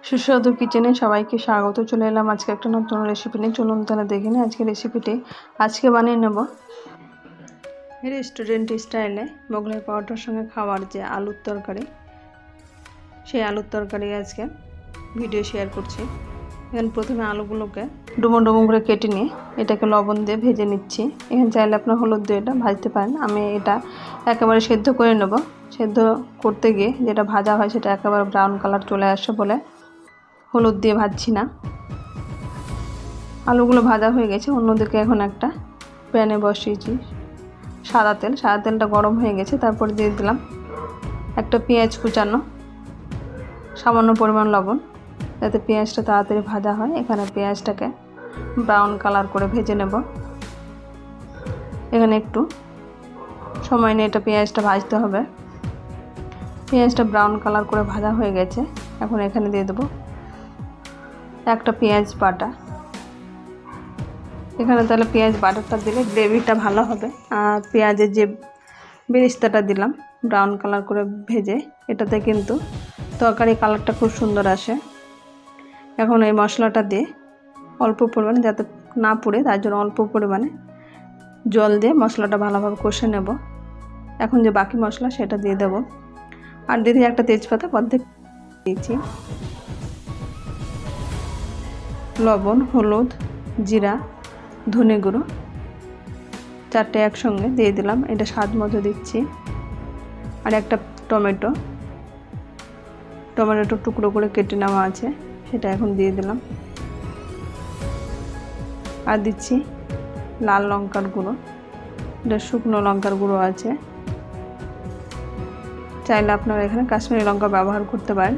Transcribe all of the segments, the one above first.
সুস্বাদু কিচেনে সবাইকে স্বাগত। চলে এলাম আজকে একটা নতুন রেসিপি নিয়ে। চলুন তাহলে দেখে নিই আজকে রেসিপিটি। আজকে বানিয়ে নেব রেস্টুরেন্ট স্টাইলে মোগলাই পরোটার সঙ্গে খাওয়ার যে আলুর তরকারি, সেই আলুর তরকারি আজকে ভিডিও শেয়ার করছি। এখানে প্রথমে আলুগুলোকে ডুমো ডুমো করে কেটে নিয়ে এটাকে লবণ দিয়ে ভেজে নিচ্ছি। এখানে চাইলে আপনার হলুদ দিয়ে এটা ভাজতে পারেন। আমি এটা একেবারে সেদ্ধ করে নেব। সেদ্ধ করতে গিয়ে যেটা ভাজা হয় সেটা একেবারে ব্রাউন কালার চলে আসে বলে হলুদ দিয়ে ভাজছি না। আলুগুলো ভাজা হয়ে গেছে। অন্যদিকে এখন একটা প্যানে বসিয়েছি সাদা তেলটা গরম হয়ে গেছে। তারপর দিয়ে দিলাম একটা পেঁয়াজ কুচানো, সামান্য পরিমাণ লবণ, যাতে পেঁয়াজটা তাড়াতাড়ি ভাজা হয়। এখানে পেঁয়াজটাকে ব্রাউন কালার করে ভেজে নেব। এখানে একটু সময় নিয়ে এটা পেঁয়াজটা ভাজতে হবে। পেঁয়াজটা ব্রাউন কালার করে ভাজা হয়ে গেছে। এখন এখানে দিয়ে দেবো একটা পেঁয়াজ বাটা। এখানে তাহলে পেঁয়াজ বাটাটা দিলে গ্রেভিটা ভালো হবে। আর পেঁয়াজের যে বেরেস্তাটা দিলাম ব্রাউন কালার করে ভেজে, এটাতে কিন্তু তরকারি কালারটা খুব সুন্দর আসে। এখন এই মশলাটা দিয়ে অল্প পরিমাণে, যাতে না পুড়ে তার জন্য অল্প পরিমাণে জল দিয়ে মশলাটা ভালোভাবে কষে নেব। এখন যে বাকি মশলা সেটা দিয়ে দেব। আর দিদি একটা তেজপাতা অর্ধেক দিয়েছি। লবণ, হলুদ, জিরা, ধনে গুঁড়ো 4টে একসঙ্গে দিয়ে দিলাম। এটা স্বাদ মতো দিচ্ছি। আর একটা টমেটো টুকরো করে কেটে নেওয়া আছে, সেটা এখন দিয়ে দিলাম। আর দিচ্ছি লাল লঙ্কার গুঁড়ো, এটা শুকনো লঙ্কার গুঁড়ো আছে। চাইলে আপনারা এখানে কাশ্মীরি লঙ্কা ব্যবহার করতে পারেন।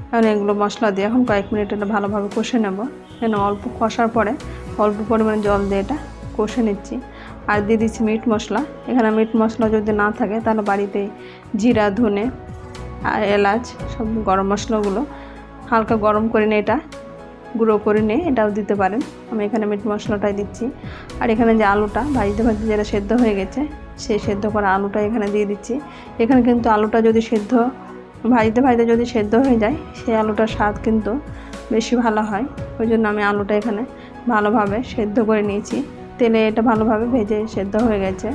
কারণ এগুলো মশলা দিয়ে এখন কয়েক মিনিট এটা ভালোভাবে কষে নেব। যেন অল্প কষার পরে অল্প পরিমাণে জল দিয়ে এটা কষে নিচ্ছি। আর দিয়ে দিচ্ছি মিট মশলা। এখানে মিট মশলা যদি না থাকে তাহলে বাড়িতে জিরা, ধনে আর এলাচ সব গরম মশলাগুলো হালকা গরম করে নিয়ে এটা গুঁড়ো করে নিয়ে এটাও দিতে পারেন। আমি এখানে মিট মশলাটাই দিচ্ছি। আর এখানে যে আলুটা ভাজতে যেটা সেদ্ধ হয়ে গেছে, সেই সেদ্ধ করা আলুটা এখানে দিয়ে দিচ্ছি। এখানে কিন্তু আলুটা যদি ভাজতে যদি সেদ্ধ হয়ে যায়, সেই আলুটার স্বাদ কিন্তু বেশি ভালো হয়। ওই জন্য আমি আলুটা এখানে ভালোভাবে সেদ্ধ করে নিয়েছি। তেলে এটা ভালোভাবে ভেজে সেদ্ধ হয়ে গেছে।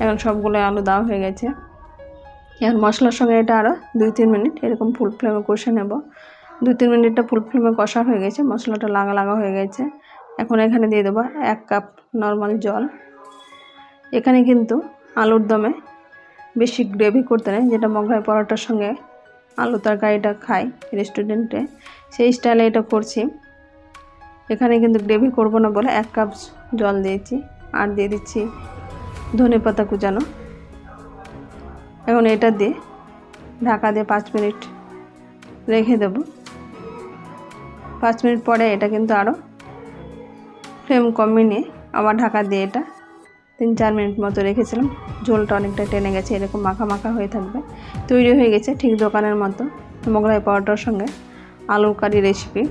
এখন সবগুলো আলু দেওয়া হয়ে গেছে। এখন মশলার সঙ্গে এটা আরও 2-3 মিনিট এরকম ফুল ফ্লেমে কষে নেব। 2-3 মিনিটটা ফুল ফ্লেমে কষা হয়ে গেছে, মশলাটা লাগা হয়ে গেছে। এখন এখানে দিয়ে দেবো 1 কাপ নর্মাল জল। এখানে কিন্তু আলুর দমে বেশি গ্রেভি করতে নেই, যেটা মোগলাই পরোটার সঙ্গে আলু তরকারিটা খাই রেস্টুরেন্টে, সেই স্টাইলে এটা করছি। এখানে কিন্তু গ্রেভি করব না বলে 1 কাপ জল দিয়েছি। আর দিয়ে দিচ্ছি ধনেপাতা কুচানো। এখন এটা দিয়ে ঢাকা দিয়ে 5 মিনিট রেখে দেব। 5 মিনিট পরে এটা কিন্তু আরও ফ্লেম কমিয়ে নিয়ে আবার ঢাকা দিয়ে এটা 3-4 মিনিট মতো রেখেছিলাম। ঝোলটা অনেকটা টেনে গেছে, এরকম মাখা মাখা হয়ে থাকবে। তৈরি হয়ে গেছে ঠিক দোকানের মতো মোগলাই পরোটার সঙ্গে আলুর কারি রেসিপি।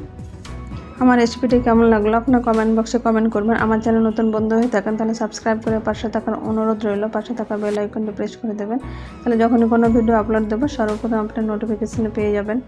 আমার রেসিপিটি কেমন লাগলো আপনার কমেন্ট বক্সে কমেন্ট করবেন। আমার চ্যানেল নতুন বন্ধু হয়ে থাকেন তাহলে সাবস্ক্রাইব করে পাশে থাকার অনুরোধ রইল। পাশে থাকা বেল আইকনটি প্রেস করে দেবেন, তাহলে যখনই কোনো ভিডিও আপলোড দেবো সর্বপ্রথম আপনার নোটিফিকেশনে পেয়ে যাবেন।